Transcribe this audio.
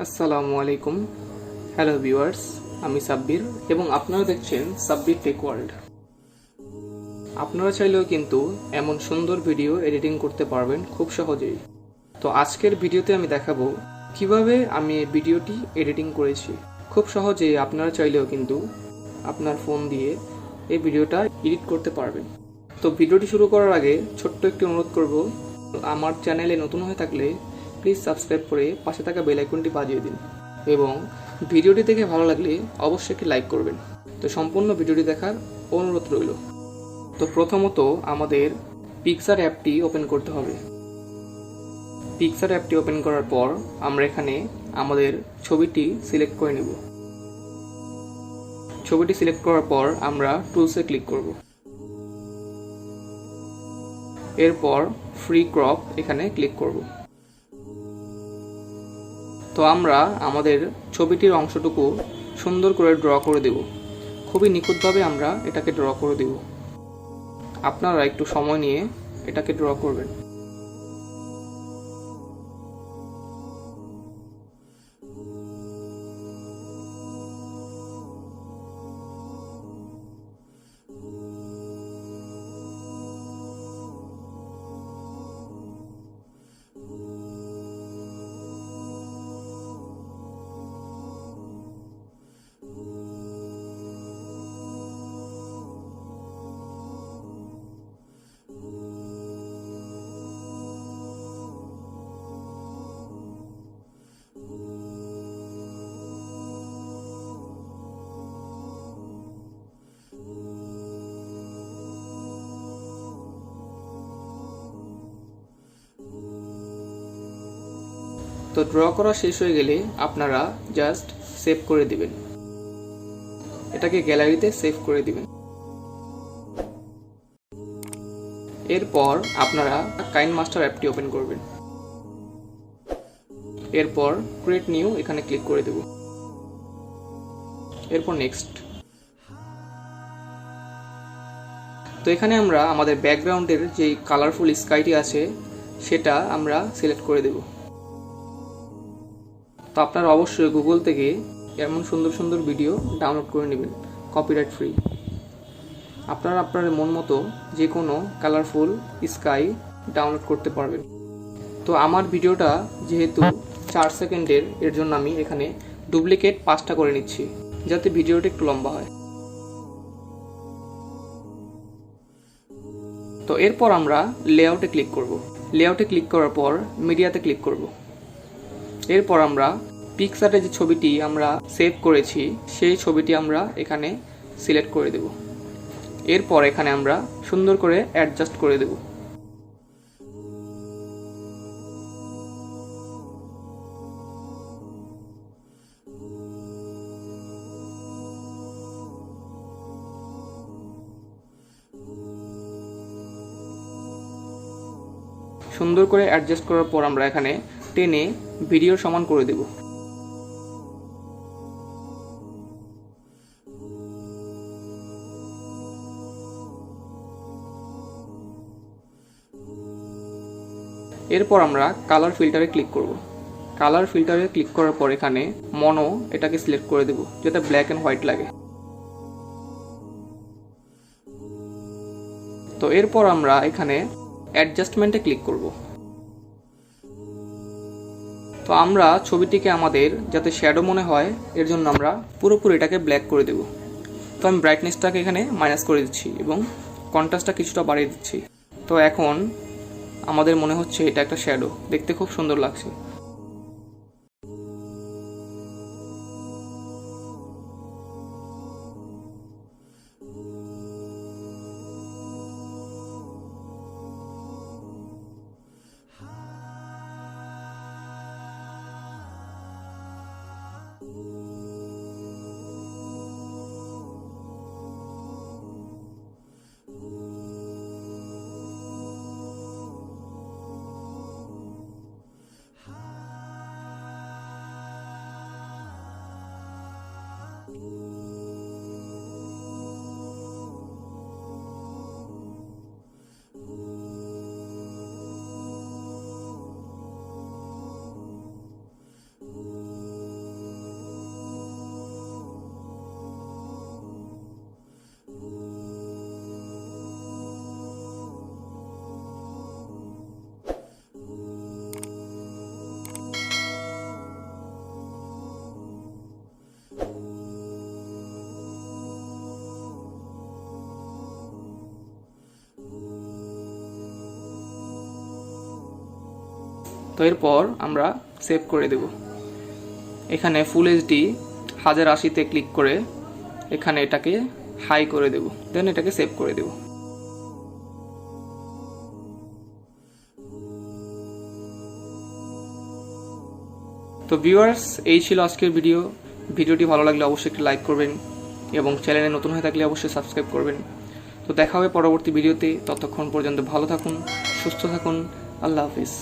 আসসালামু আলাইকুম। Hello viewers, আমি সাব্বির এবং আপনারা দেখছেন সাব্বির টেক ওয়ার্ল্ড। আপনারা চাইলেও কিন্তু এমন সুন্দর ভিডিও এডিটিং করতে পারবেন খুব সহজেই। তো আজকের ভিডিওতে আমি দেখাবো কিভাবে আমি এই ভিডিওটি এডিটিং করেছি। খুব সহজেই আপনারা চাইলেও কিন্তু আপনার ফোন দিয়ে এই ভিডিওটা এডিট করতে পারবেন। তো ভিডিওটি শুরু করার আগে ছোট্ট একটি অনুরোধ করব, আমার চ্যানেলে নতুন হয়ে থাকলে প্লিজ সাবস্ক্রাইব করে পাশে থাকা বেল আইকনটি বাজিয়ে দিন এবং ভিডিওটি দেখে ভালো লাগলে অবশ্যই একটি লাইক করবেন। তো সম্পূর্ণ ভিডিওটি দেখার অনুরোধ রইল। তো প্রথমত আমাদের পিকচার অ্যাপটি ওপেন করতে হবে। পিকচার অ্যাপটি ওপেন করার পর আমরা এখানে আমাদের ছবিটি সিলেক্ট করে নেব। ছবিটি সিলেক্ট করার পর আমরা টুলসে ক্লিক করব। এরপর ফ্রি ক্রপ এখানে ক্লিক করব। তো আমরা আমাদের ছবিটির অংশটুকু সুন্দর করে ড্র করে দেব। খুবই নিখুঁতভাবে আমরা এটাকে ড্র করে দেব। আপনারা একটু সময় নিয়ে এটাকে ড্র করবেন। তো ড্র করা শেষ হয়ে গেলে আপনারা জাস্ট সেভ করে দিবেন। এটাকে গ্যালারিতে সেভ করে দিবেন। এরপর আপনারা কাইনমাস্টার অ্যাপটি ওপেন করবেন। এরপর ক্রিয়েট নিউ এখানে ক্লিক করে দেব। এরপর নেক্সট। তো এখানে আমরা আমাদের ব্যাকগ্রাউন্ডের যে কালারফুল স্কাইটি আছে সেটা আমরা সিলেক্ট করে দেব। তো আপনারা অবশ্যই গুগল থেকে এমন সুন্দর সুন্দর ভিডিও ডাউনলোড করে নেবেন কপিরাইট ফ্রি। আপনারা আপনার মন মতো যে কোনো কালারফুল স্কাই ডাউনলোড করতে পারবেন। তো আমার ভিডিওটা যেহেতু 4 সেকেন্ডের, এর জন্য আমি এখানে ডুপ্লিকেট 5টা করে নিচ্ছি যাতে ভিডিওটা একটু লম্বা হয়। তো এরপর আমরা লেআউটে ক্লিক করব। লেআউটে ক্লিক করার পর মিডিয়াতে ক্লিক করব। এরপর আমরা পিকচারে যে ছবিটি আমরা সেভ করেছি সেই ছবিটি আমরা এখানে সিলেক্ট করে দেব। এরপর এখানে আমরা সুন্দর করে অ্যাডজাস্ট করে দেব। সুন্দর করে অ্যাডজাস্ট করার পর আমরা এখানে টেনে ভিডিওর সমান করে দেব। এরপর আমরা কালার ফিল্টারে ক্লিক করব। কালার ফিল্টারে ক্লিক করার পর এখানে মনো এটাকে সিলেক্ট করে দেব যাতে ব্ল্যাক অ্যান্ড হোয়াইট লাগে। তো এরপর আমরা এখানে অ্যাডজাস্টমেন্টে ক্লিক করব। তো আমরা ছবিটিকে আমাদের যাতে শ্যাডো মনে হয় এর জন্য আমরা পুরোপুরি এটাকে ব্ল্যাক করে দেব। তো আমি ব্রাইটনেসটাকে এখানে মাইনাস করে দিচ্ছি এবং কন্ট্রাস্টটা কিছুটা বাড়িয়ে দিচ্ছি। তো এখন আমাদের মনে হচ্ছে এটা একটা শ্যাডো, দেখতে খুব সুন্দর লাগছে। তো এরপর আমরা সেভ করে দেব। এখানে ফুল এইচডি 1080-তে ক্লিক করে এখানে এটাকে হাই করে দেব, দেন এটাকে সেভ করে দেব। তো ভিউয়ার্স, এই ছিল আজকের ভিডিওটি ভালো লাগলে অবশ্যই একটি লাইক করবেন এবং চ্যানেলে নতুন হয়ে থাকলে অবশ্যই সাবস্ক্রাইব করবেন। তো দেখা হবে পরবর্তী ভিডিওতে। ততক্ষণ পর্যন্ত ভালো থাকুন, সুস্থ থাকুন। আল্লাহ হাফিজ।